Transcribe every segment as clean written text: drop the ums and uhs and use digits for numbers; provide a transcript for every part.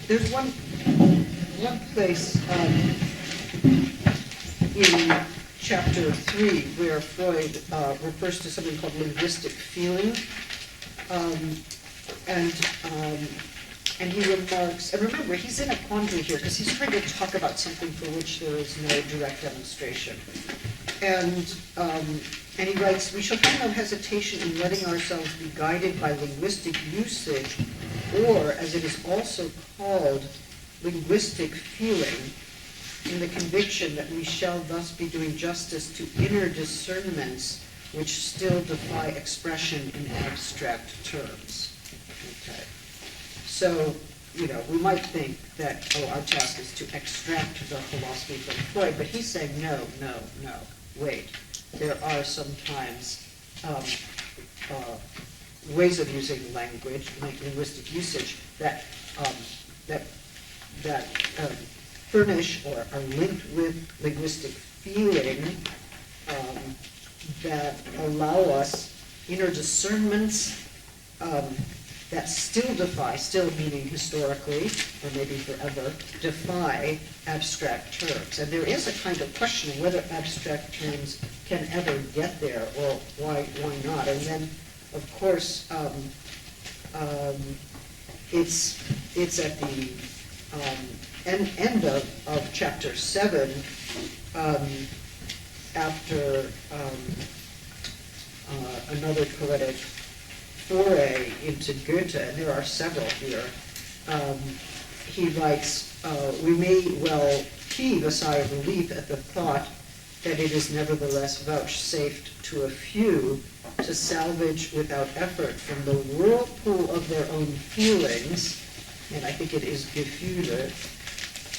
There's one place in chapter 3 where Freud refers to something called linguistic feeling, and he remarks, and remember, he's in a quandary here because he's trying to talk about something for which there is no direct demonstration. And he writes, we shall find no hesitation in letting ourselves be guided by linguistic usage, or, as it is also called, linguistic feeling, in the conviction that we shall thus be doing justice to inner discernments which still defy expression in abstract terms. Okay. So, we might think that, our task is to extract the philosophy from Freud, but he's saying, no, wait. There are sometimes ways of using language, like linguistic usage, that furnish or are linked with linguistic feeling that allow us inner discernments that still meaning historically, or maybe forever, defy abstract terms. And there is a kind of questioning whether abstract terms can ever get there, or why not. And then, of course, it's at the end of chapter 7, after another poetic foray into Goethe, and there are several here. He writes, we may well heave a sigh of relief at the thought that it is nevertheless vouchsafed to a few to salvage without effort from the whirlpool of their own feelings, and I think it is Gefühle,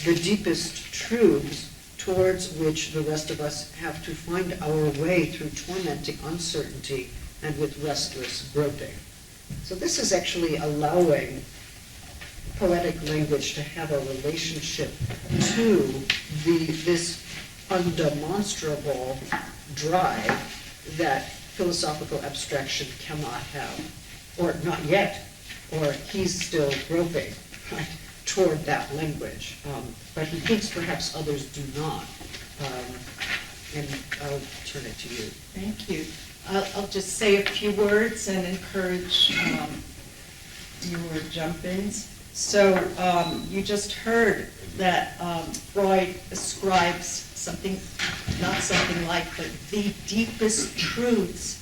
the deepest truths towards which the rest of us have to find our way through tormenting uncertainty and with restless groping. So this is actually allowing poetic language to have a relationship to this undemonstrable drive that philosophical abstraction cannot have, or not yet, or he's still groping, right, toward that language. But he thinks perhaps others do not. And I'll turn it to you. Thank you. I'll just say a few words and encourage your jump-ins. So you just heard that Freud ascribes something, not something like, but the deepest truths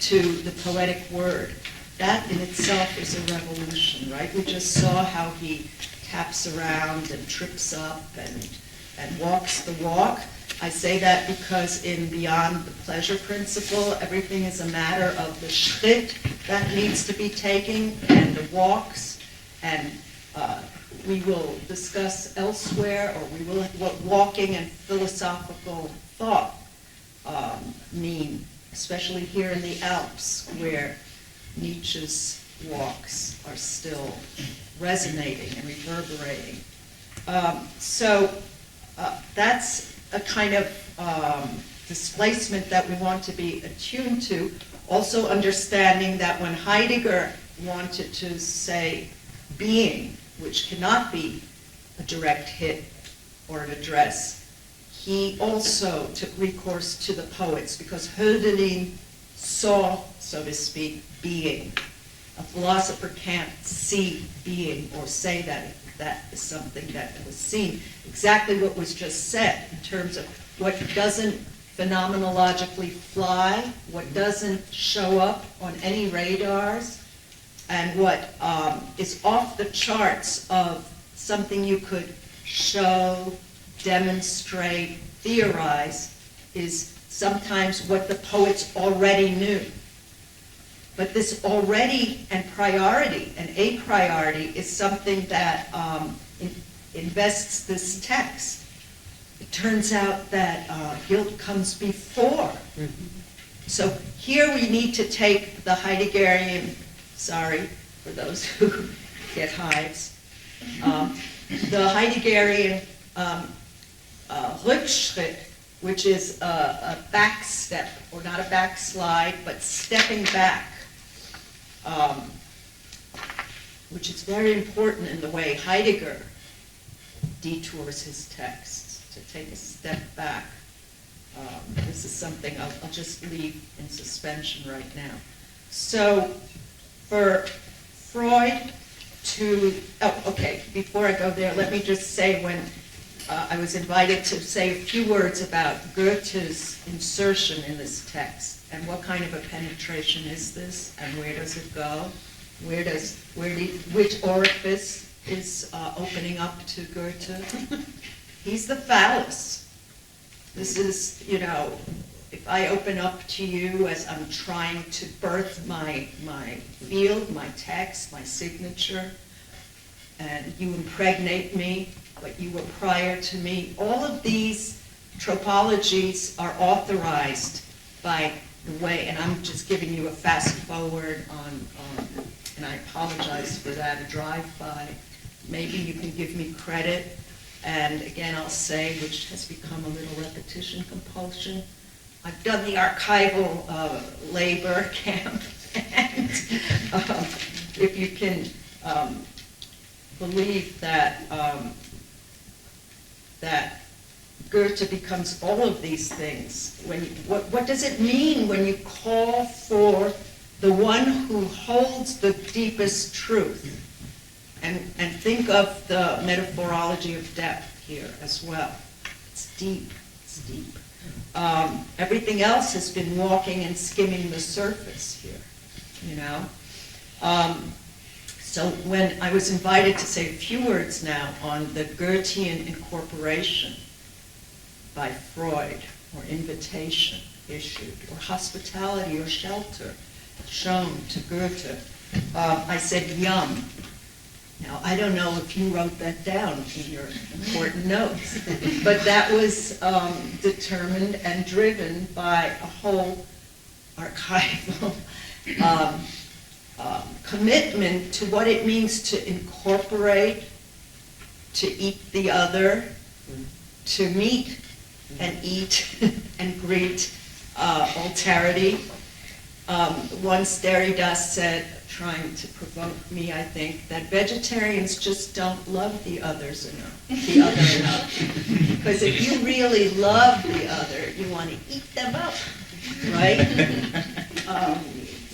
to the poetic word. That in itself is a revolution, right? We just saw how he taps around and trips up and walks the walk. I say that because in Beyond the Pleasure Principle, everything is a matter of the Schritt that needs to be taken and the walks. And we will discuss elsewhere, or we will, what walking and philosophical thought mean, especially here in the Alps, where Nietzsche's walks are still resonating and reverberating. So that's a kind of displacement that we want to be attuned to. Also understanding that when Heidegger wanted to say being, which cannot be a direct hit or an address, he also took recourse to the poets, because Hölderlin saw, so to speak, being. A philosopher can't see being or say that that is something that was seen. Exactly what was just said in terms of what doesn't phenomenologically fly, what doesn't show up on any radars, and what is off the charts of something you could show, demonstrate, theorize, is sometimes what the poets already knew. But this already and priority and a priority is something that invests this text. It turns out that guilt comes before. Mm-hmm. So here we need to take the Heideggerian, sorry for those who get hives, the Heideggerian Rückschritt, which is a back step, or not a backslide, but stepping back. which is very important in the way Heidegger detours his texts, to take a step back. This is something I'll just leave in suspension right now. So for Freud before I go there, let me just say when I was invited to say a few words about Goethe's insertion in this text, and what kind of a penetration is this, and where does it go? Which orifice is opening up to Goethe? He's the phallus. This is, if I open up to you as I'm trying to birth my field, my text, my signature, and you impregnate me, but you were prior to me, all of these tropologies are authorized by the way, and I'm just giving you a fast forward on and I apologize for that, a drive-by. Maybe you can give me credit, and again I'll say, which has become a little repetition compulsion, I've done the archival labor camp, and if you can believe that that Goethe becomes all of these things. What does it mean when you call for the one who holds the deepest truth? And think of the metaphorology of depth here as well. It's deep, it's deep. Everything else has been walking and skimming the surface here, So when I was invited to say a few words now on the Goethean incorporation by Freud, or invitation issued, or hospitality or shelter shown to Goethe, I said yum. Now, I don't know if you wrote that down in your important notes, but that was determined and driven by a whole archival commitment to what it means to incorporate, to eat the other, to meet and eat and greet alterity. Once Derrida said, trying to provoke me, I think, that vegetarians just don't love the other enough. Because if you really love the other, you want to eat them up, right?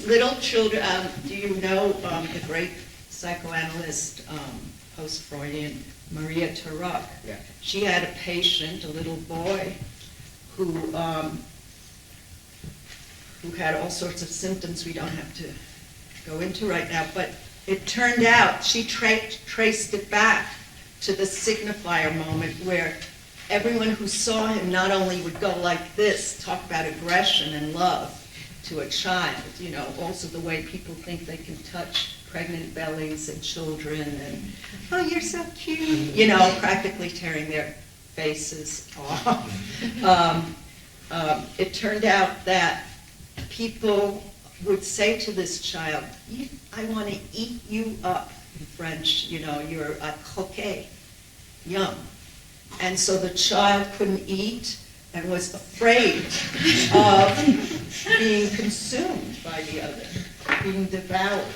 Little children, do you know the great psychoanalyst, post-Freudian, Maria Tarak? Yeah. She had a patient, a little boy, who had all sorts of symptoms we don't have to go into right now, but it turned out she traced it back to the signifier moment where everyone who saw him not only would go like this, talk about aggression and love to a child, also the way people think they can touch pregnant bellies and children and, oh, you're so cute, practically tearing their faces off. It turned out that people would say to this child, I want to eat you up, in French, you're a croquet, yum. And so the child couldn't eat and was afraid of being consumed by the other, being devoured.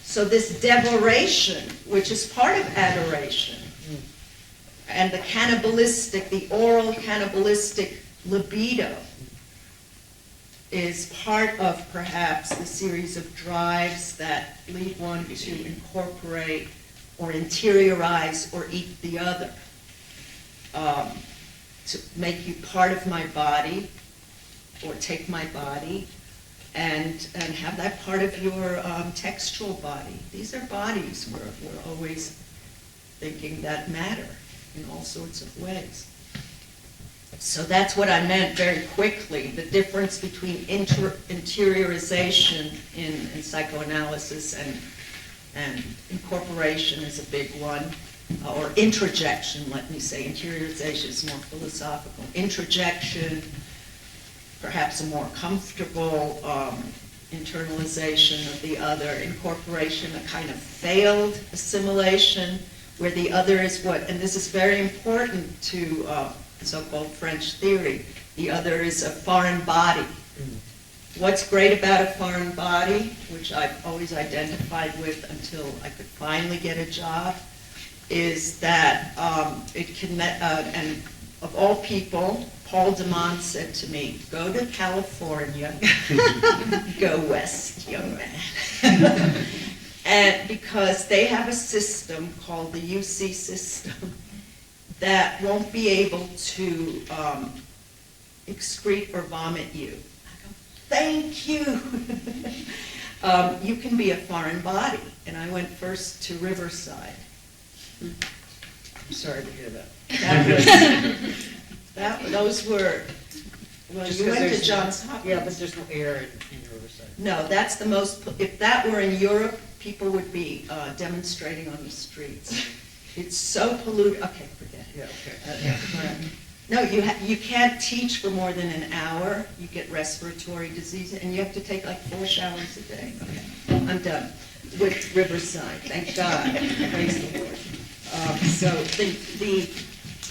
So this devoration, which is part of adoration, and the cannibalistic, the oral cannibalistic libido, is part of perhaps the series of drives that lead one to incorporate or interiorize or eat the other, to make you part of my body or take my body and have that part of your textual body. These are bodies we're always thinking that matter in all sorts of ways. So that's what I meant very quickly, the difference between interiorization in psychoanalysis and incorporation is a big one, or introjection, let me say. Interiorization is more philosophical. Introjection, perhaps a more comfortable internalization of the other. Incorporation, a kind of failed assimilation, where the other is what, and this is very important to so-called French theory, the other is a foreign body, What's great about a foreign body, which I've always identified with until I could finally get a job, is that it can, and of all people, Paul DeMont said to me, go to California, go west, young man. And because they have a system called the UC system that won't be able to excrete or vomit you. I go, thank you. You can be a foreign body. And I went first to Riverside. I'm sorry to hear that. Those were, well, Just you 'cause went to there's Johns no- Hopkins. Yeah, but there's no air in Riverside. No, that's the most, if that were in Europe, people would be demonstrating on the streets. It's so polluted, okay, forget it. Yeah, okay. No, you can't teach for more than an hour, you get respiratory disease, and you have to take like 4 showers a day. Okay, I'm done with Riverside, thank God, praise the Lord. So the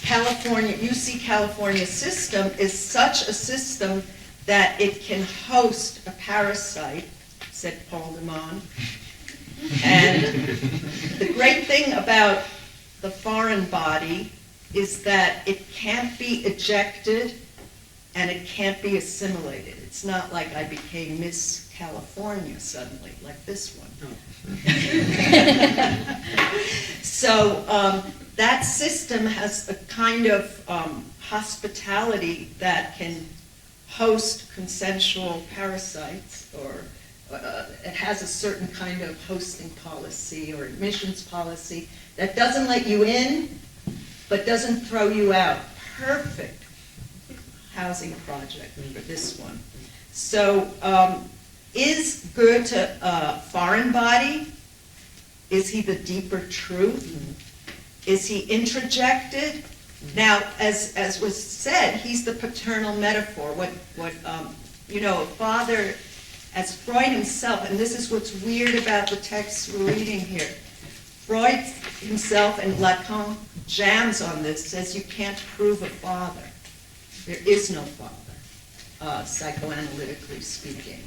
California, UC California system is such a system that it can host a parasite, said Paul DeMont. And the great thing about the foreign body is that it can't be ejected and it can't be assimilated. It's not like I became Miss California suddenly, like this one. So that system has a kind of hospitality that can host consensual parasites, or it has a certain kind of hosting policy or admissions policy that doesn't let you in, but doesn't throw you out. Perfect housing project for this one. So is Goethe a foreign body? Is he the deeper truth? Is he introjected? Now, as was said, he's the paternal metaphor. A father, as Freud himself, and this is what's weird about the texts we're reading here. Freud himself and Lacan jams on this, says you can't prove a father. There is no father, psychoanalytically speaking.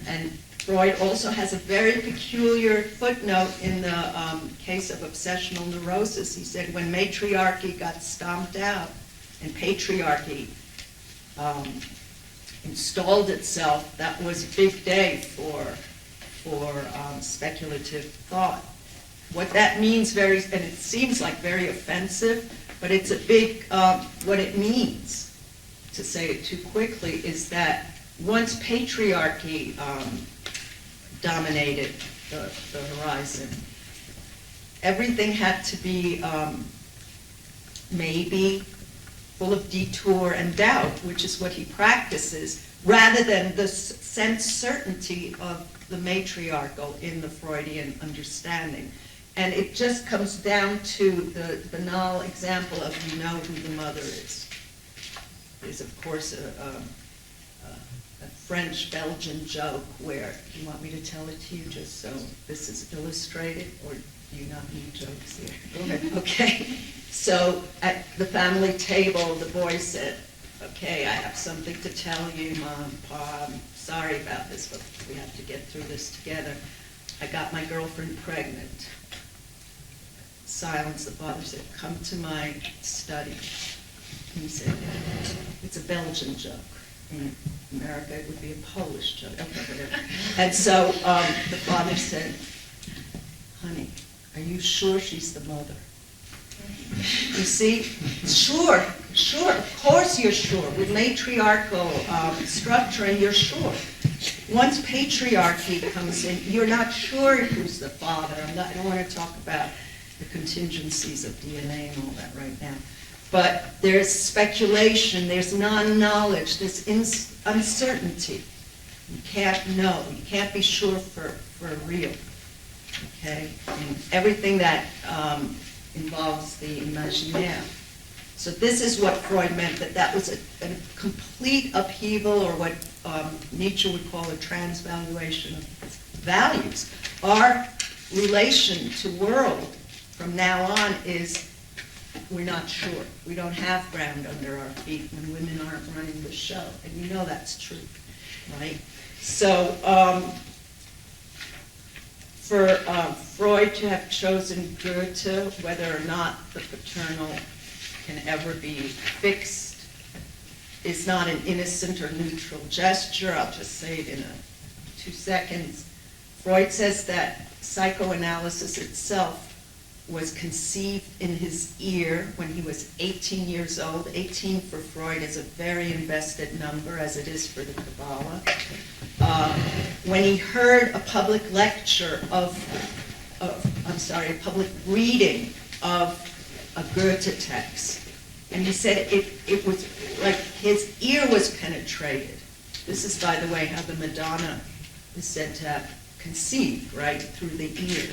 And Freud also has a very peculiar footnote in the case of obsessional neurosis. He said when matriarchy got stomped out and patriarchy installed itself, that was a big day for speculative thought. What that means and it seems like very offensive, but it's a big, what it means, to say it too quickly, is that once patriarchy dominated the horizon, everything had to be maybe full of detour and doubt, which is what he practices, rather than the sense certainty of the matriarchal in the Freudian understanding. And it just comes down to the banal example of you know who the mother is. There's, of course, a French-Belgian joke where, you want me to tell it to you just so this is illustrated, or do you not need jokes here? Go ahead. Okay, so at the family table, the boy said, okay, I have something to tell you, Mom, Pa, I'm sorry about this, but we have to get through this together. I got my girlfriend pregnant. Silence, the father said, come to my study. And he said, it's a Belgian joke. In America, it would be a Polish joke. Okay, whatever. And so the father said, honey, are you sure she's the mother? You see, sure, of course you're sure. With matriarchal structuring, you're sure. Once patriarchy comes in, you're not sure who's the father. I don't want to talk about the contingencies of DNA and all that right now. But there's speculation, there's non-knowledge, there's uncertainty. You can't know, you can't be sure for real, okay? And everything that involves the imaginaire. So this is what Freud meant, that was a complete upheaval, or what Nietzsche would call a transvaluation of values. Our relation to world from now on is we're not sure. We don't have ground under our feet when women aren't running the show, and you know that's true. right? So for Freud to have chosen Goethe, whether or not the paternal can ever be fixed, is not an innocent or neutral gesture. I'll just say it in 2 seconds. Freud says that psychoanalysis itself was conceived in his ear when he was 18 years old. 18 for Freud is a very invested number, as it is for the Kabbalah. When he heard a public lecture a public reading of a Goethe text, and he said it was like his ear was penetrated. This is, by the way, how the Madonna is said to have conceived, right, through the ear.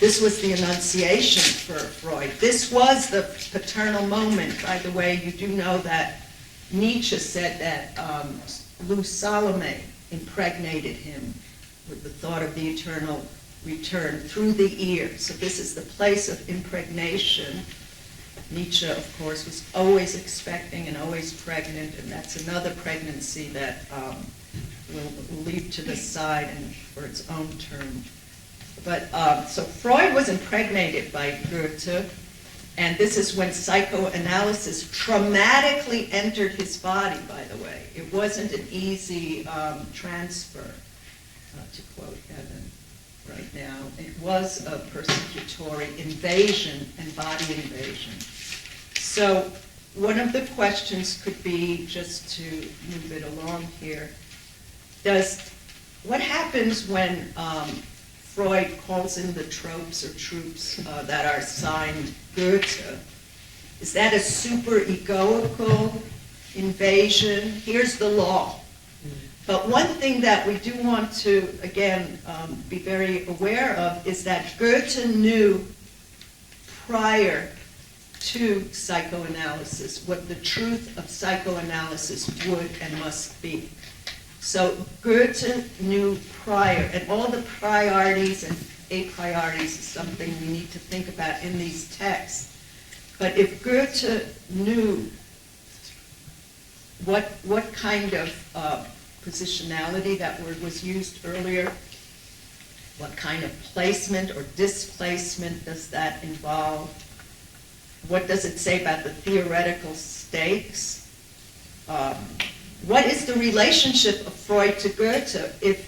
This was the Annunciation for Freud. This was the paternal moment. By the way, you do know that Nietzsche said that Lou Salome impregnated him with the thought of the eternal return through the ear. So this is the place of impregnation. Nietzsche, of course, was always expecting and always pregnant, and that's another pregnancy that we'll leave to the side and for its own term. But so Freud was impregnated by Goethe, and this is when psychoanalysis traumatically entered his body, by the way. It wasn't an easy transfer, to quote Evan right now. It was a persecutory invasion and body invasion. So one of the questions could be, just to move it along here, what happens when Freud calls in the tropes or troops that are assigned Goethe? Is that a super egoical invasion? Here's the law. But one thing that we do want to, again, be very aware of is that Goethe knew prior to psychoanalysis what the truth of psychoanalysis would and must be. So Goethe knew prior, and all the priorities and a priorities is something we need to think about in these texts. But if Goethe knew what kind of positionality, that word was used earlier, what kind of placement or displacement does that involve? What does it say about the theoretical stakes? What is the relationship of Freud to Goethe?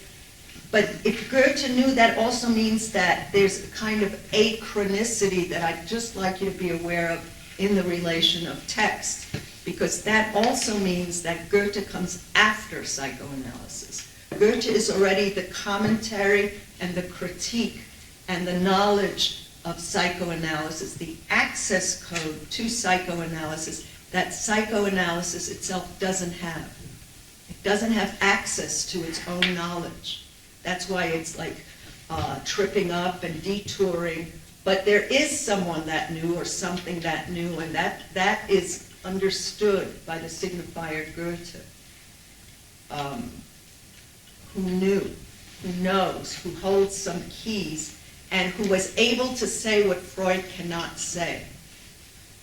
But if Goethe knew, that also means that there's a kind of achronicity that I'd just like you to be aware of in the relation of text, because that also means that Goethe comes after psychoanalysis. Goethe is already the commentary and the critique and the knowledge of psychoanalysis, the access code to psychoanalysis that psychoanalysis itself doesn't have. It doesn't have access to its own knowledge. That's why it's like tripping up and detouring. But there is someone that knew, or something that knew, and that is understood by the signifier Goethe, who knew, who knows, who holds some keys, and who was able to say what Freud cannot say.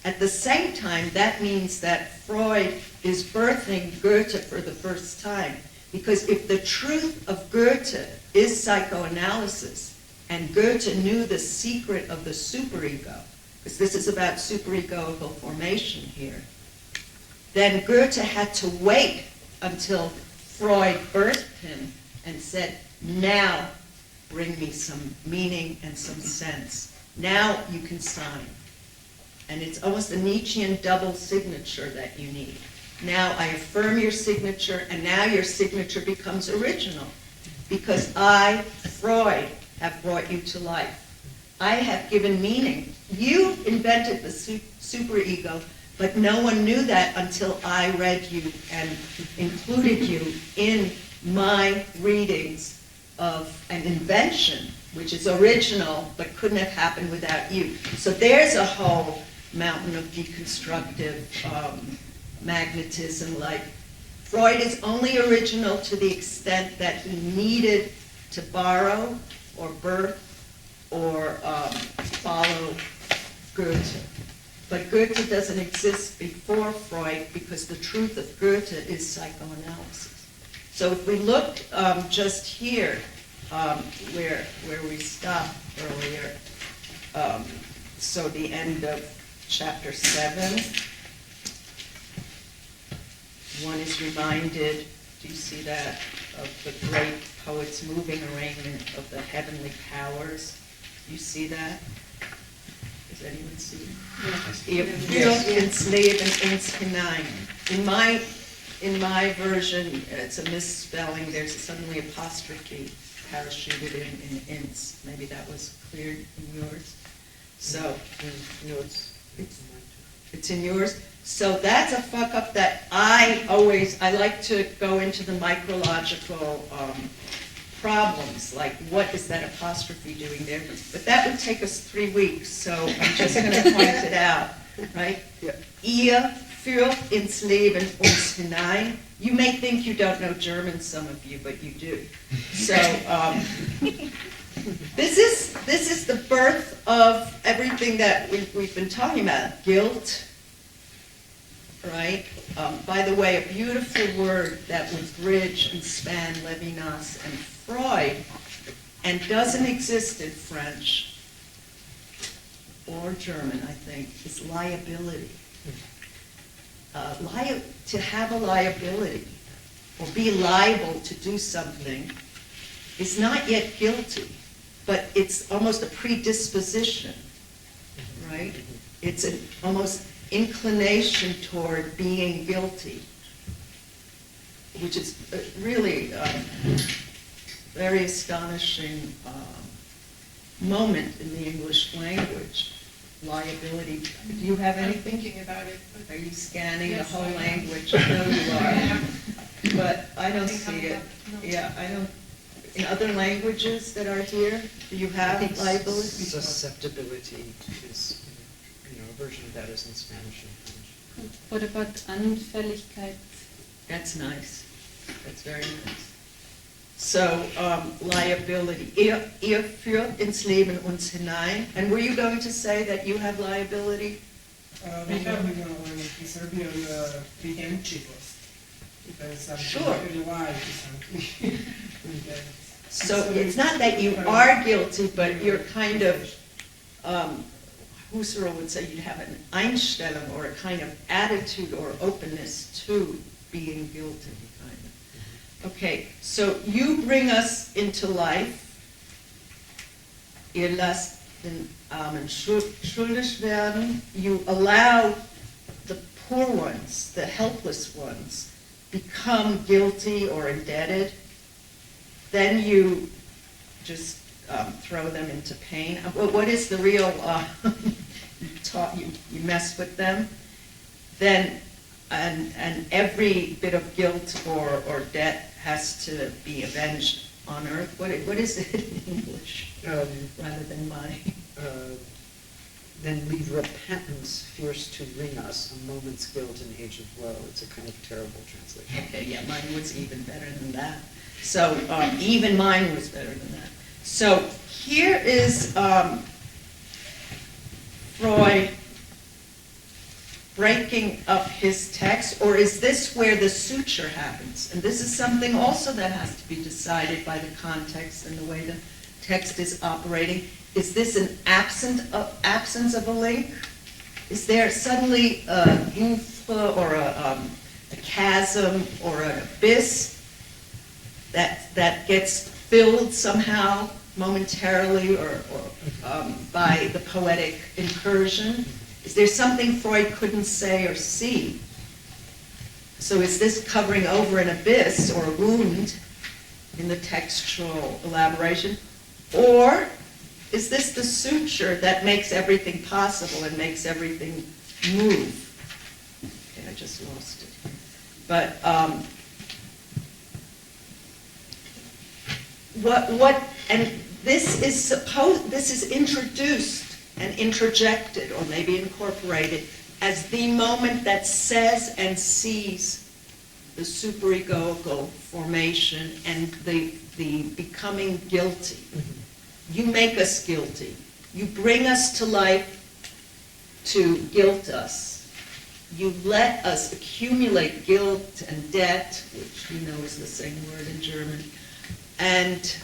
At the same time, that means that Freud is birthing Goethe for the first time. Because if the truth of Goethe is psychoanalysis, and Goethe knew the secret of the superego, because this is about superegoical formation here, then Goethe had to wait until Freud birthed him and said, now bring me some meaning and some sense. Now you can sign. And it's almost a Nietzschean double signature that you need. Now I affirm your signature, and now your signature becomes original. Because I, Freud, have brought you to life. I have given meaning. You invented the superego, but no one knew that until I read you and included you in my readings of an invention, which is original, but couldn't have happened without you. So there's a whole mountain of deconstructive magnetism. Like, Freud is only original to the extent that he needed to borrow or birth or follow Goethe. But Goethe doesn't exist before Freud, because the truth of Goethe is psychoanalysis. So if we look just here, where we stopped earlier, so the end of chapter 7, one is reminded, do you see that, of the great poet's moving arraignment of the heavenly powers? You see that? Does anyone see? Ihr führt ins Leben uns hinein. In my version, it's a misspelling. There's suddenly apostrophe parachuted in ins. Maybe that was clear in yours. So No, it's in yours. So that's a fuck up that I like to go into the micrological problems, like what is that apostrophe doing there? But that would take us 3 weeks, so I'm just going to point it out, right? Yeah. Ihr führt ins Leben uns hinein. You may think you don't know German, some of you, but you do. So this is the birth of everything that we've been talking about, guilt. Right? By the way, a beautiful word that would bridge and span Levinas and Freud and doesn't exist in French or German, I think, is liability. To have a liability or be liable to do something is not yet guilty, but it's almost a predisposition, right? It's an almost inclination toward being guilty, which is really a very astonishing moment in the English language. Liability. Do you have anything? I'm thinking about it. Are you scanning Yes, the whole I am. language? I know you are. But I don't think see I'm it. not- no. Yeah, I don't. In other languages that are here, do you have I think liability? susceptibility is, a version of that is in Spanish and French. What about Anfälligkeit? That's nice. That's very nice. So, liability. Ihr führt ins Leben uns hinein. And were you going to say that you have liability? We have in Serbian preemptivos, because I'm Sure. very wide to something. So it's not that you are guilty, but you're kind of, Husserl would say you'd have an Einstellung or a kind of attitude or openness to being guilty, kind of. Okay, so you bring us into life. Ihr lasst den Armen schuldig werden. You allow the poor ones, the helpless ones, become guilty or indebted. Then you just throw them into pain. What is the real, you mess with them? Then, and every bit of guilt or debt has to be avenged on earth. What is it in English, rather than mine? Then leave repentance fierce to wring us, a moment's guilt in age of woe. It's a kind of terrible translation. Okay, yeah, mine was even better than that. So even mine was better than that. So here is Freud breaking up his text, or is this where the suture happens? And this is something also that has to be decided by the context and the way the text is operating. Is this an absence of a link? Is there suddenly a gouffre or a chasm or an abyss that gets filled somehow momentarily or by the poetic incursion? Is there something Freud couldn't say or see? So is this covering over an abyss or a wound in the textual elaboration? Or is this the suture that makes everything possible and makes everything move? Okay, I just lost it. But and this is introduced and interjected, or maybe incorporated, as the moment that says and sees the superegoical formation and the becoming guilty. You make us guilty. You bring us to life to guilt us. you let us accumulate guilt and debt, which you know is the same word in German, and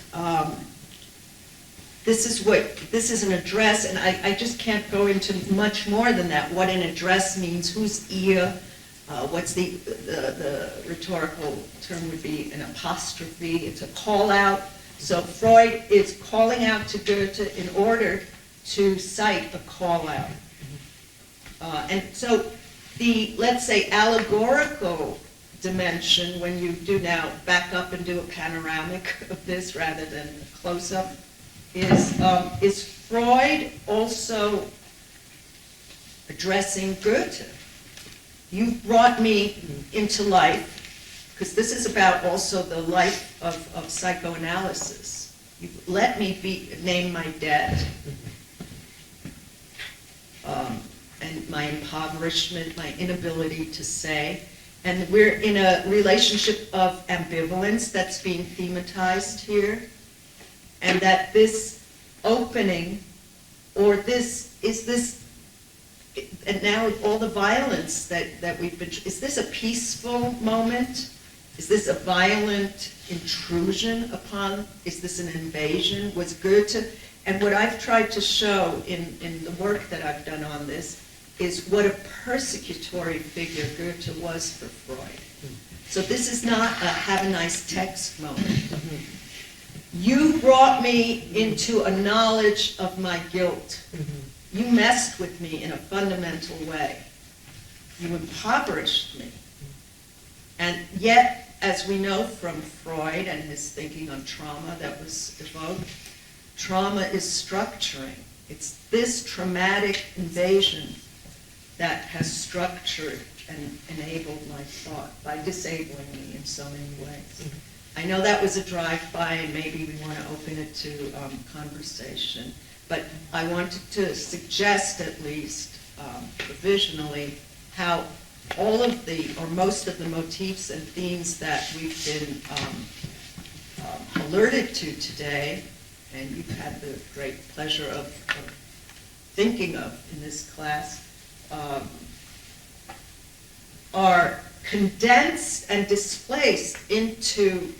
this is an address, and I just can't go into much more than that. What an address means, who's ihr, what's the rhetorical term would be an apostrophe, it's a call out. So Freud is calling out to Goethe in order to cite a call out. And so the, let's say, allegorical dimension, when you do now back up and do a panoramic of this rather than a close-up, is Freud also addressing Goethe? You brought me into life, because this is about also the life of psychoanalysis. You let me name my debt, and my impoverishment, my inability to say. And we're in a relationship of ambivalence that's being thematized here. And that this opening, or and now all the violence that we've been, is this a peaceful moment? Is this a violent intrusion upon, is this an invasion? Was Goethe, and what I've tried to show in the work that I've done on this, is what a persecutory figure Goethe was for Freud. So this is not a have a nice text moment. You brought me into a knowledge of my guilt. You messed with me in a fundamental way. You impoverished me. And yet, as we know from Freud and his thinking on trauma that was evoked, trauma is structuring. It's this traumatic invasion that has structured and enabled my thought by disabling me in so many ways. I know that was a drive-by, and maybe we want to open it to conversation, but I wanted to suggest at least provisionally how all of the, or most of the motifs and themes that we've been alerted to today, and you've had the great pleasure of thinking of in this class, are condensed and displaced into,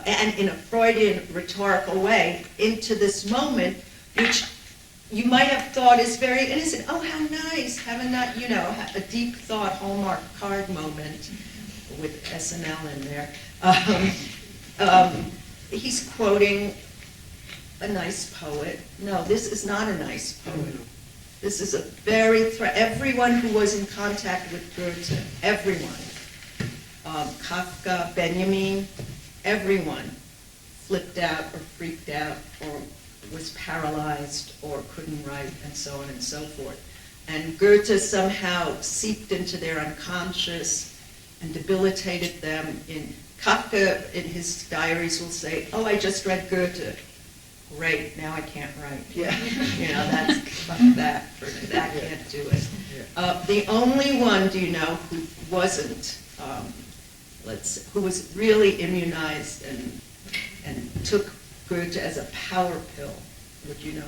and in a Freudian rhetorical way, into this moment, which you might have thought is very innocent. Oh, how nice, have a deep thought Hallmark card moment with SNL in there. He's quoting a nice poet. No, this is not a nice poet. This is a very, everyone who was in contact with Goethe, everyone, Kafka, Benjamin, everyone flipped out or freaked out or was paralyzed or couldn't write and so on and so forth. And Goethe somehow seeped into their unconscious and debilitated them. In Kafka, in his diaries, will say, "Oh, I just read Goethe. Great, now I can't write." Yeah. That's fuck that, that can't do it. The only one, do you know, who wasn't, who was really immunized and took Goethe as a power pill, would you know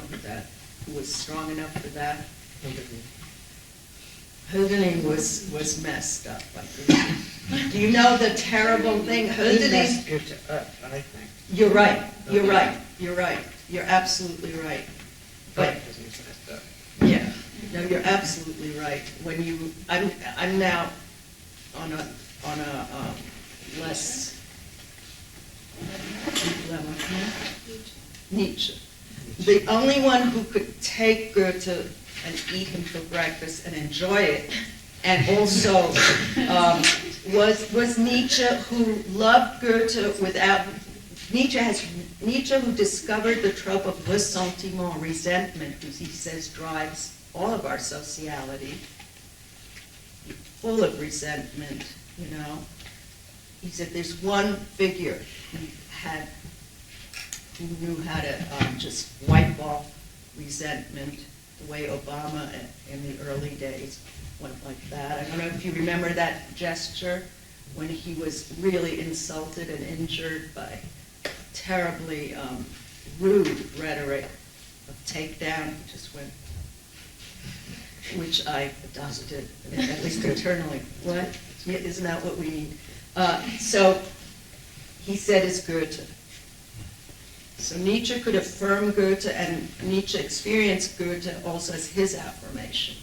who was strong enough for that? Hölderlin was messed up, I think. Do you know the terrible thing? He messed Goethe up, I think. You're right. You're absolutely right. But yeah, no, you're absolutely right. When you, I'm now on a less deep level. Nietzsche. The only one who could take Goethe and eat him for breakfast and enjoy it, and also was Nietzsche, who loved Goethe without. Nietzsche who discovered the trope of ressentiment, resentment, which he says drives all of our sociality, full of resentment, He said there's one figure who knew how to just wipe off resentment, the way Obama in the early days went like that. I don't know if you remember that gesture when he was really insulted and injured by terribly rude rhetoric of takedown. He just went which I adopted, at least internally. What? Yeah, isn't that what we need? So he said it's Goethe. So Nietzsche could affirm Goethe, and Nietzsche experienced Goethe also as his affirmation.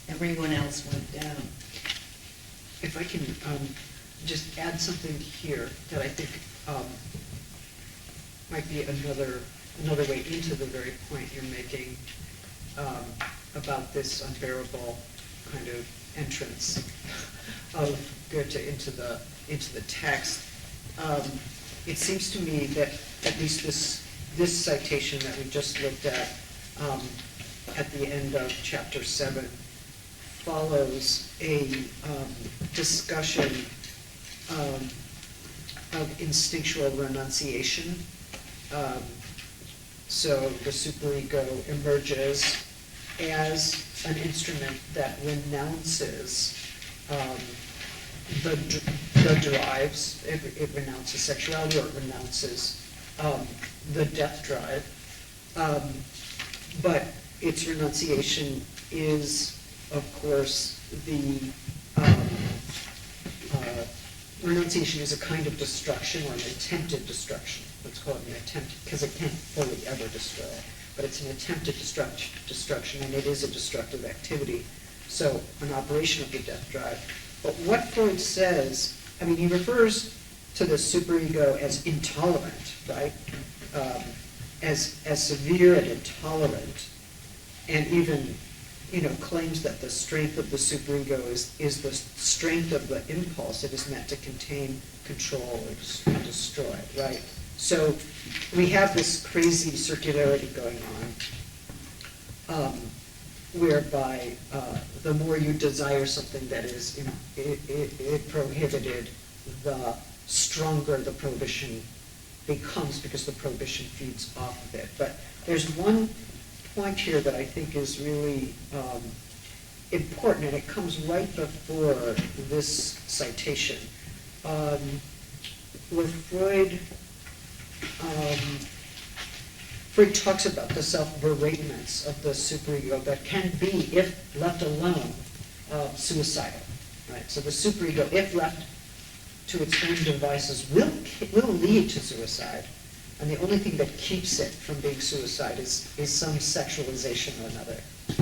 Everyone else went down. If I can just add something here that I think might be another way into the very point you're making about this unbearable kind of entrance of Goethe into the text. It seems to me that at least this citation that we just looked at the end of chapter 7 follows a discussion of instinctual renunciation. So the superego emerges as an instrument that renounces the drives. It renounces sexuality, or it renounces the death drive. But its renunciation is, of course, renunciation is a kind of destruction, or an attempted destruction. Let's call it an attempt, because it can't fully ever destroy. But it's an attempted destruction, and it is a destructive activity. So an operation of the death drive. But what Freud says, I mean, he refers to the superego as intolerant, right? As severe and intolerant, and even, claims that the strength of the superego is the strength of the impulse it is meant to contain, control, or destroy, right? So we have this crazy circularity going on, whereby the more you desire something that is prohibited, the stronger the prohibition becomes, because the prohibition feeds off of it. But there's one point here that I think is really important, and it comes right before this citation. With Freud talks about the self-beratements of the superego that can be, if left alone, suicidal. Right? So the superego, if left to its own devices, will lead to suicide. And the only thing that keeps it from being suicide is some sexualization or another.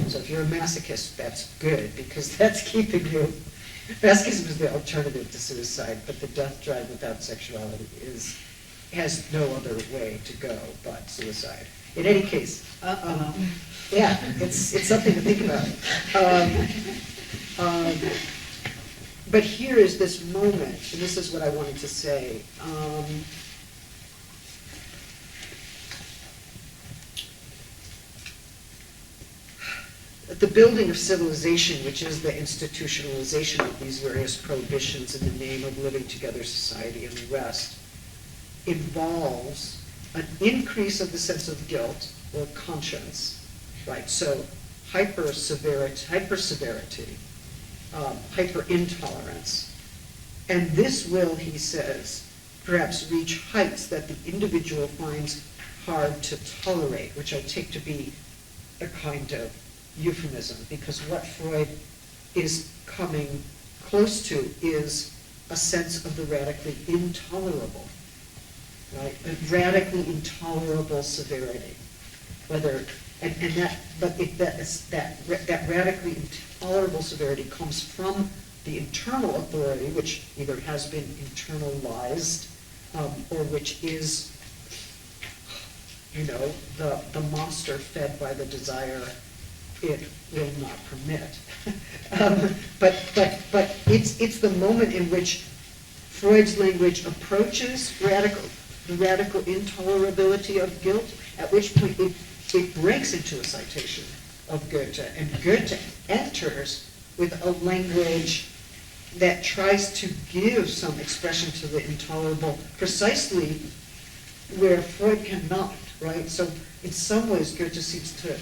So if you're a masochist, that's good, because that's keeping you. Masochism is the alternative to suicide, but the death drive without sexuality has no other way to go but suicide. In any case, yeah, it's something to think about. But here is this moment, and this is what I wanted to say. The building of civilization, which is the institutionalization of these various prohibitions in the name of living together, society, and the rest, involves an increase of the sense of guilt or conscience, right? So hyper-severity, hyper-intolerance. And this will, he says, perhaps reach heights that the individual finds hard to tolerate, which I take to be a kind of euphemism, because what Freud is coming close to is a sense of the radically intolerable, right? A radically intolerable severity. That radically intolerable severity comes from the internal authority, which either has been internalized or which is, the monster fed by the desire it will not permit. But it's the moment in which Freud's language approaches the radical intolerability of guilt, at which point it breaks into a citation of Goethe, and Goethe enters with a language that tries to give some expression to the intolerable, precisely where Freud cannot, right? So in some ways, Goethe seems to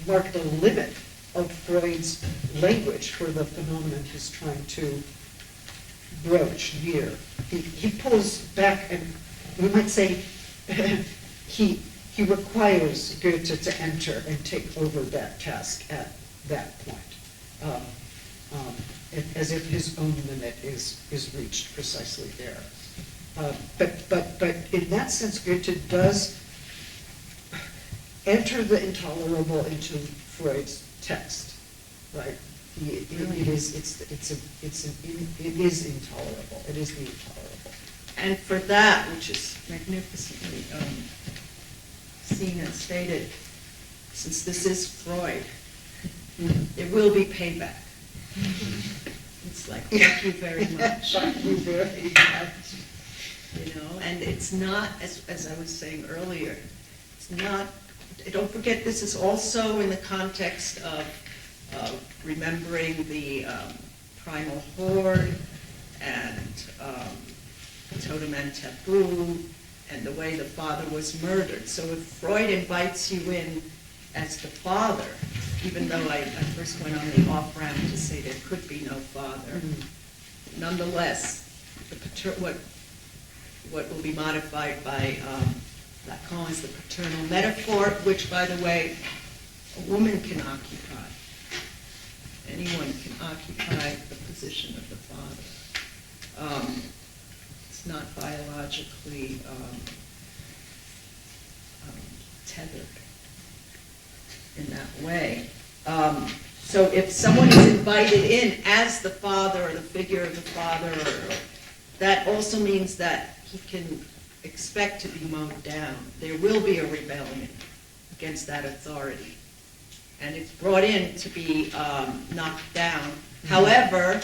mark the limit of Freud's language for the phenomenon he's trying to broach here. He pulls back, and we might say he he requires Goethe to enter and take over that task at that point, as if his own limit is reached precisely there. But in that sense, Goethe does enter the intolerable into Freud's text, right? It is intolerable. It is the intolerable. And for that, which is magnificently seen and stated, since this is Freud, there will be payback. It's like, thank you very much. Thank you very much. You know, and it's not, as I was saying earlier, it's not, don't forget this is also in the context of remembering the primal horde and totem and taboo and the way the father was murdered. So if Freud invites you in as the father, even though I first went on the off-ramp to say there could be no father, nonetheless, what will be modified by Lacan is the paternal metaphor, which, by the way, a woman can occupy. Anyone can occupy the position of the father. It's not biologically tethered in that way. So if someone is invited in as the father or the figure of the father, that also means that he can expect to be mowed down. There will be a rebellion against that authority. And it's brought in to be knocked down. However,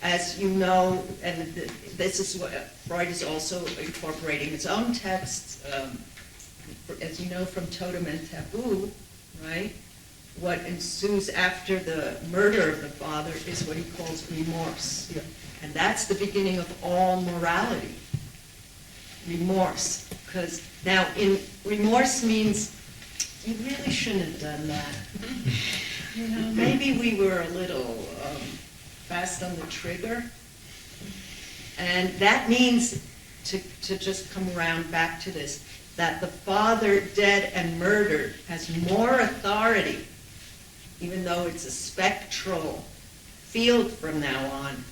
as you know, and this is what Freud is also incorporating his own texts, as you know from Totem and Taboo, right? What ensues after the murder of the father is what he calls remorse. Yeah. And that's the beginning of all morality. Remorse. Because now, remorse means you really shouldn't have done that. You know, maybe we were a little fast on the trigger. And that means, to just come around back to this, that the father dead and murdered has more authority, even though it's a spectral field from now on.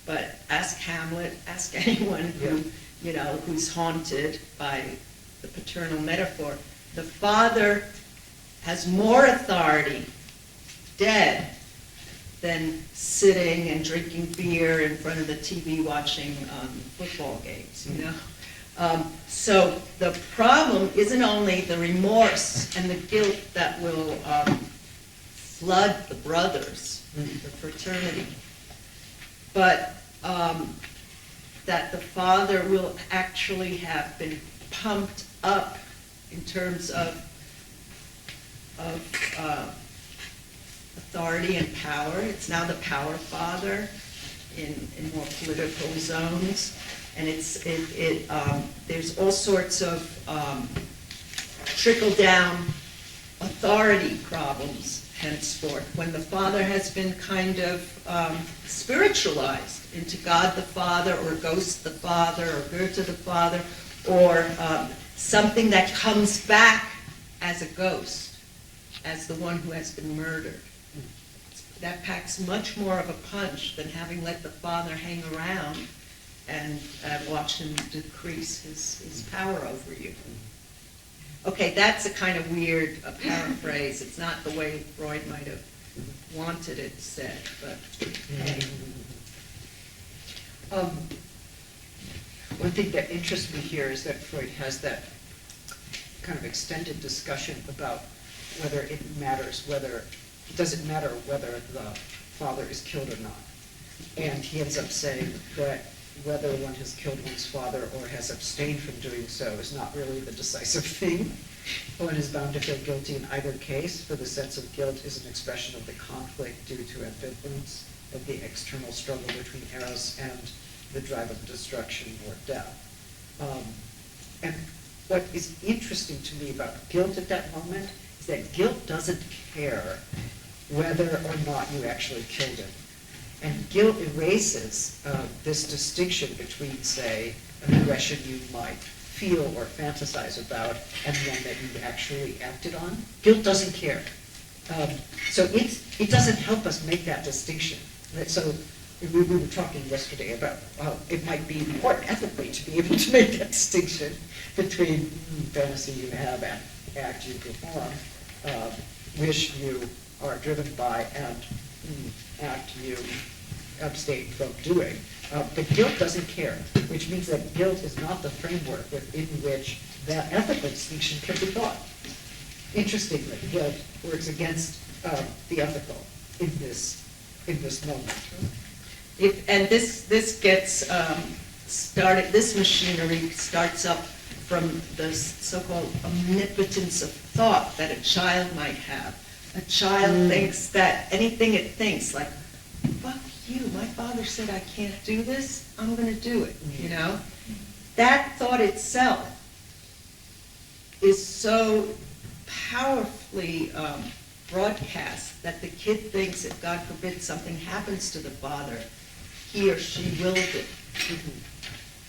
But ask Hamlet, ask anyone who, you know, who's haunted by the paternal metaphor. The father has more authority dead than sitting and drinking beer in front of the TV watching football games, you know? So the problem isn't only the remorse and the guilt that will flood the brothers, the fraternity, but that the father will actually have been pumped up in terms of authority and power. It's now the power father in more political zones, and there's all sorts of trickle-down authority problems henceforth, when the father has been kind of spiritualized into God the Father, or Ghost the Father, or Goethe the Father, or something that comes back as a ghost, as the one who has been murdered. That packs much more of a punch than having let the father hang around and watch him decrease his power over you. Okay, that's a kind of weird paraphrase. It's not the way Freud might have wanted it said, but hey. One thing that interests me here is that Freud has that kind of extended discussion about whether it matters, it doesn't matter whether the father is killed or not. And he ends up saying that whether one has killed one's father or has abstained from doing so is not really the decisive thing. One is bound to feel guilty in either case, for the sense of guilt is an expression of the conflict due to ambivalence of the external struggle between eros and the drive of destruction or death. And what is interesting to me about guilt at that moment is that guilt doesn't care whether or not you actually killed him. And guilt erases this distinction between, say, an aggression you might feel or fantasize about and one that you actually acted on. Guilt doesn't care. So it doesn't help us make that distinction. So we were talking yesterday about how it might be important ethically to be able to make that distinction between fantasy you have and act you perform, wish you are driven by, and act you abstain from doing. But guilt doesn't care, which means that guilt is not the framework within which that ethical distinction can be thought. Interestingly, guilt works against the ethical in this moment. And this gets started, this machinery starts up from the so-called omnipotence of thought that a child might have. A child thinks that anything it thinks, like, fuck you, my father said I can't do this, I'm going to do it, you know? That thought itself is so powerfully broadcast that the kid thinks if, God forbid, something happens to the father, he or she willed it.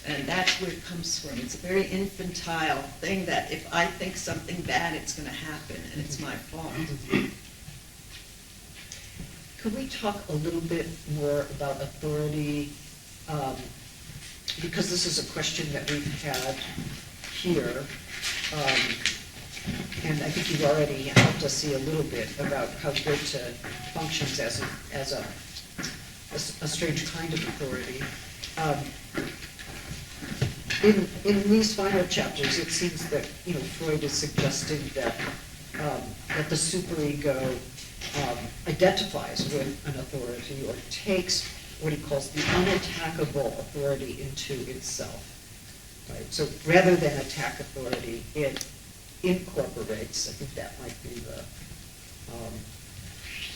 And that's where it comes from. It's a very infantile thing that if I think something bad, it's going to happen, and it's my fault. Could we talk a little bit more about authority? Because this is a question that we've had here. And I think you've already helped us see a little bit about how Goethe functions as a strange kind of authority. In these final chapters, it seems that Freud is suggesting that the superego identifies with an authority or takes what he calls the unattackable authority into itself. Right? So rather than attack authority, it incorporates. I think that might be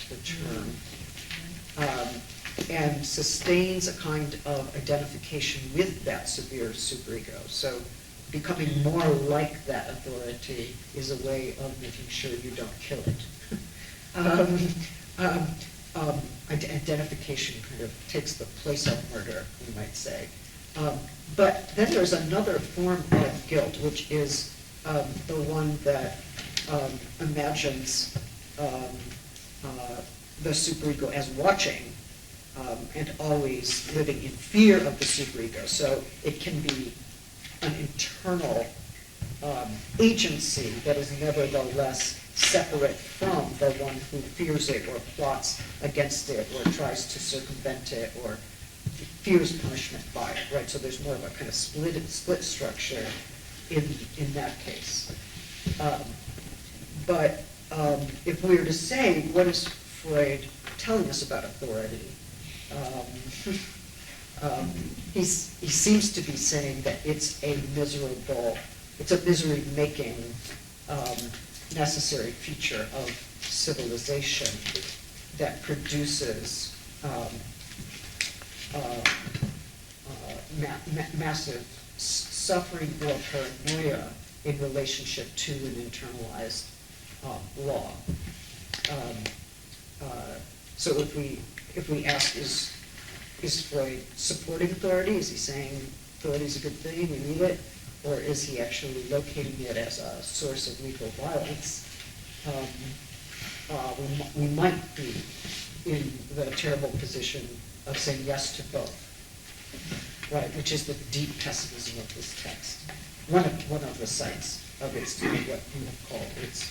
the term. And sustains a kind of identification with that severe superego. So becoming more like that authority is a way of making sure you don't kill it. Identification kind of takes the place of murder, we might say. But then there's another form of guilt, which is the one that imagines the superego as watching and always living in fear of the superego. So it can be an internal agency that is nevertheless separate from the one who fears it or plots against it or tries to circumvent it or fears punishment by it, right? So there's more of a kind of split structure in that case. But if we were to say, what is Freud telling us about authority? He seems to be saying that it's a misery-making necessary feature of civilization that produces massive suffering or paranoia in relationship to an internalized law. So if we ask, is Freud supporting authority? Is he saying authority is a good thing, we need it? Or is he actually locating it as a source of lethal violence? We might be in the terrible position of saying yes to both, right? Which is the deep pessimism of this text. One of the sites of its what you have called its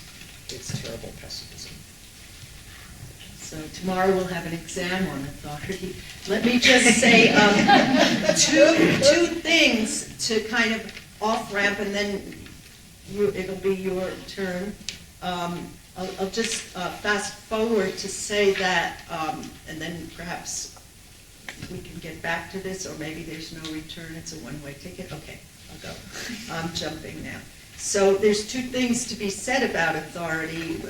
terrible pessimism. So tomorrow we'll have an exam on authority. Let me just say two things to kind of off-ramp, and then it'll be your turn. I'll just fast forward to say that, and then perhaps we can get back to this, or maybe there's no return, it's a one-way ticket. Okay, I'll go. I'm jumping now. So there's two things to be said about authority,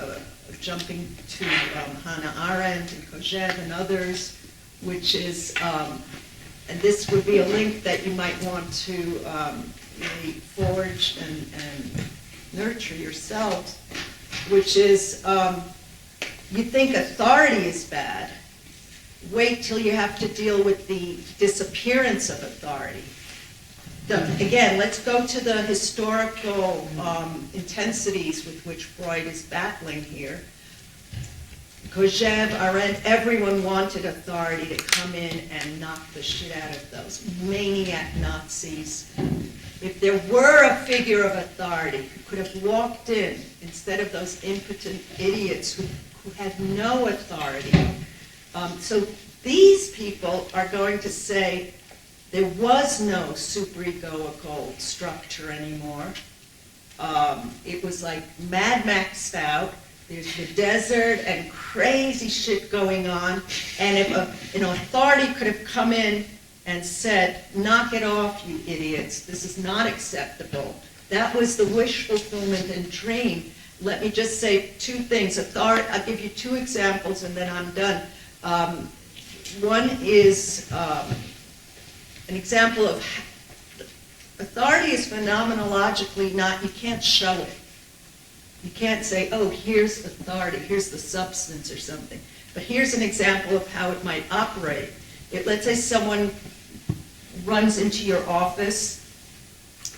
jumping to Hannah Arendt and Kojève and others, which is, and this would be a link that you might want to really forge and nurture yourselves, which is, you think authority is bad, wait till you have to deal with the disappearance of authority. Again, let's go to the historical intensities with which Freud is battling here. Kojève, Arendt, everyone wanted authority to come in and knock the shit out of those maniac Nazis. If there were a figure of authority who could have walked in instead of those impotent idiots who had no authority. So these people are going to say there was no superegoical structure anymore. It was like Mad Maxed out. There's the desert and crazy shit going on. And if an authority could have come in and said, knock it off, you idiots, this is not acceptable. That was the wish fulfillment and dream. Let me just say two things. I'll give you two examples and then I'm done. One is an example of authority is phenomenologically not, you can't show it. You can't say, oh, here's authority, here's the substance or something. But here's an example of how it might operate. Let's say someone runs into your office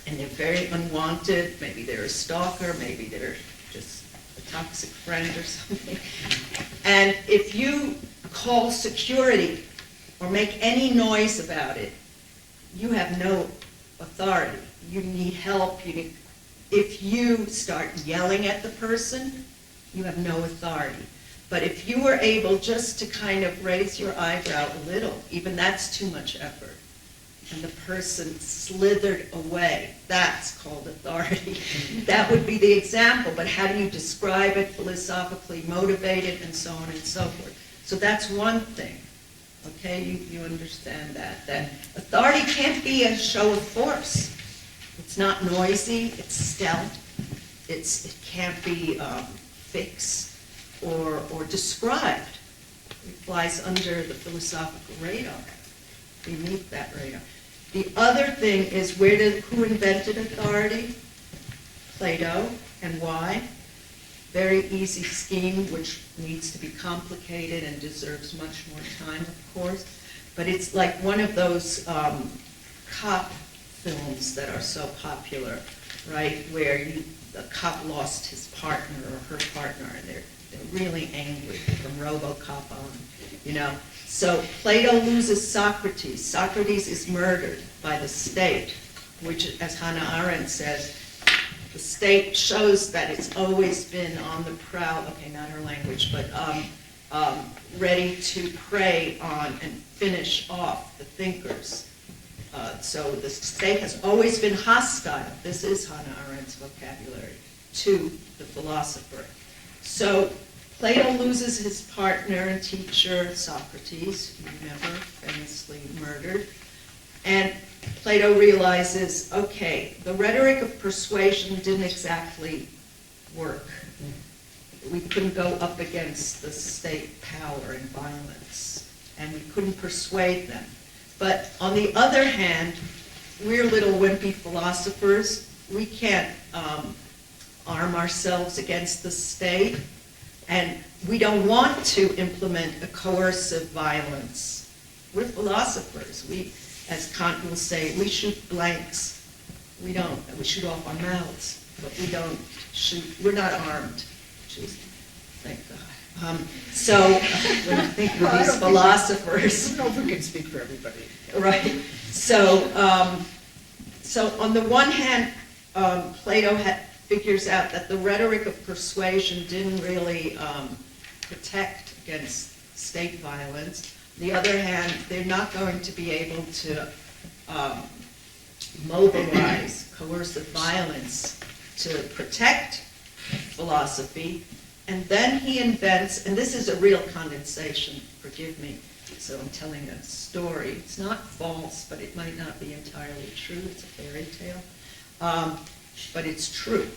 and they're very unwanted. Maybe they're a stalker, maybe they're just a toxic friend or something. And if you call security or make any noise about it, you have no authority. You need help. If you start yelling at the person, you have no authority. But if you were able just to kind of raise your eyebrow a little, even that's too much effort, and the person slithered away, that's called authority. That would be the example, but how do you describe it, philosophically motivated, and so on and so forth. So that's one thing, okay? You understand that authority can't be a show of force. It's not noisy, it's stealth, it can't be fixed or described. It flies under the philosophical radar, beneath that radar. The other thing is who invented authority? Plato, and why? Very easy scheme, which needs to be complicated and deserves much more time, of course. But it's like one of those cop films that are so popular, right? Where the cop lost his partner or her partner, and they're really angry from RoboCop on, you know. So Plato loses Socrates. Socrates is murdered by the state, which, as Hannah Arendt says, the state shows that it's always been on the prowl, okay, not her language, but ready to prey on and finish off the thinkers. So the state has always been hostile, this is Hannah Arendt's vocabulary, to the philosopher. So Plato loses his partner and teacher, Socrates, you remember, famously murdered. And Plato realizes, okay, the rhetoric of persuasion didn't exactly work. We couldn't go up against the state power and violence, and we couldn't persuade them. But on the other hand, we're little wimpy philosophers. We can't arm ourselves against the state, and we don't want to implement a coercive violence. We're philosophers. We, as Kant will say, we shoot blanks. We shoot off our mouths, but we don't shoot, we're not armed. Jeez, thank God. So when I think of these philosophers, I don't know if we can speak for everybody. right? So, so on the one hand, Plato figures out that the rhetoric of persuasion didn't really protect against state violence. On the other hand, they're not going to be able to mobilize coercive violence to protect philosophy. And then he invents, and this is a real condensation, forgive me, so I'm telling a story. It's not false, but it might not be entirely true. It's a fairy tale, but it's true.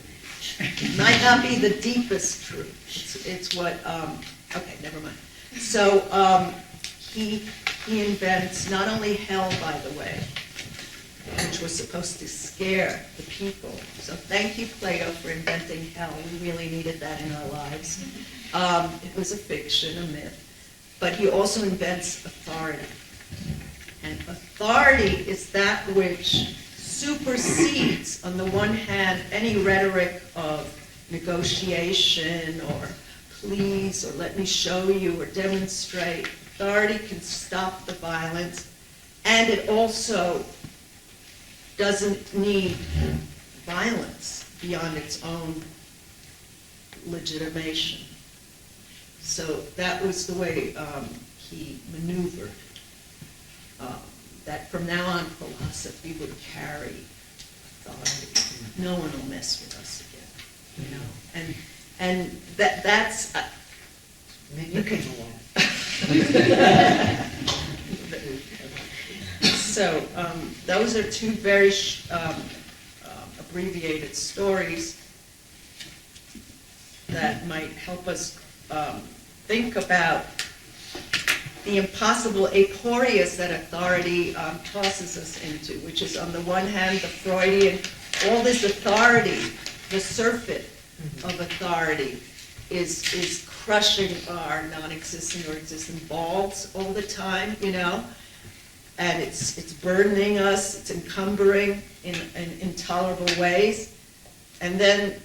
It might not be the deepest truth. It's what, okay, never mind. So he invents not only hell, by the way, which was supposed to scare the people. So thank you, Plato, for inventing hell. We really needed that in our lives. It was a fiction, a myth. But he also invents authority. And authority is that which supersedes, on the one hand, any rhetoric of negotiation or please or let me show you or demonstrate. Authority can stop the violence, and it also doesn't need violence beyond its own legitimation. So that was the way he maneuvered. That from now on, philosophy would carry authority. No one will mess with us again, you know. And that's Then you came along. so. Those are two very abbreviated stories that might help us think about the impossible aporias that authority tosses us into, which is on the one hand the Freudian, all this authority, the surfeit of authority is crushing our non-existent or existent balls all the time, you know, and it's burdening us, it's encumbering in intolerable ways, and then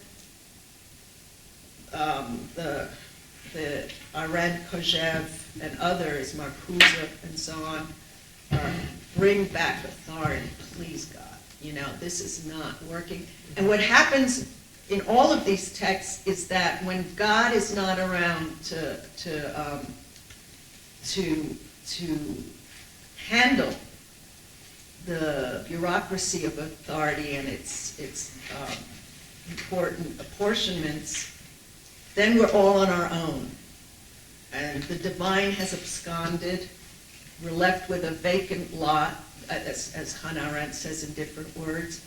the Arendt, Kojève, and others, Marcuse, and so on, bring back authority. Please, God, you know, this is not working. And what happens in all of these texts is that when God is not around to handle the bureaucracy of authority and its important apportionments, then we're all on our own. And the divine has absconded. We're left with a vacant lot, as Hannah Arendt says in different words.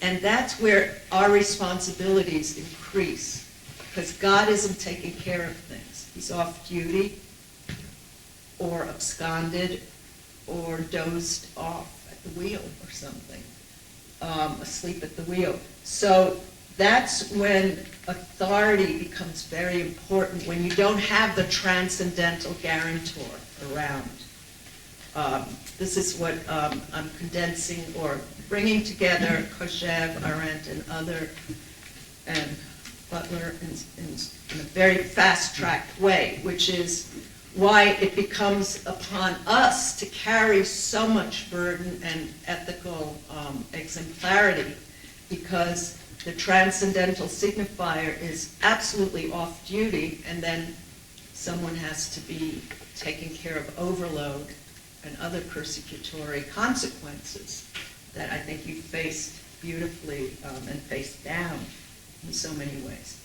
And that's where our responsibilities increase, because God isn't taking care of things. He's off duty, or absconded, or dozed off at the wheel or something, asleep at the wheel. So that's when authority becomes very important, when you don't have the transcendental guarantor around. This is what I'm condensing or bringing together Kojève, Arendt, and and Butler in a very fast-tracked way, which is why it becomes upon us to carry so much burden and ethical exemplarity, because the transcendental signifier is absolutely off duty, and then someone has to be taking care of overload and other persecutory consequences that I think you faced beautifully and faced down in so many ways.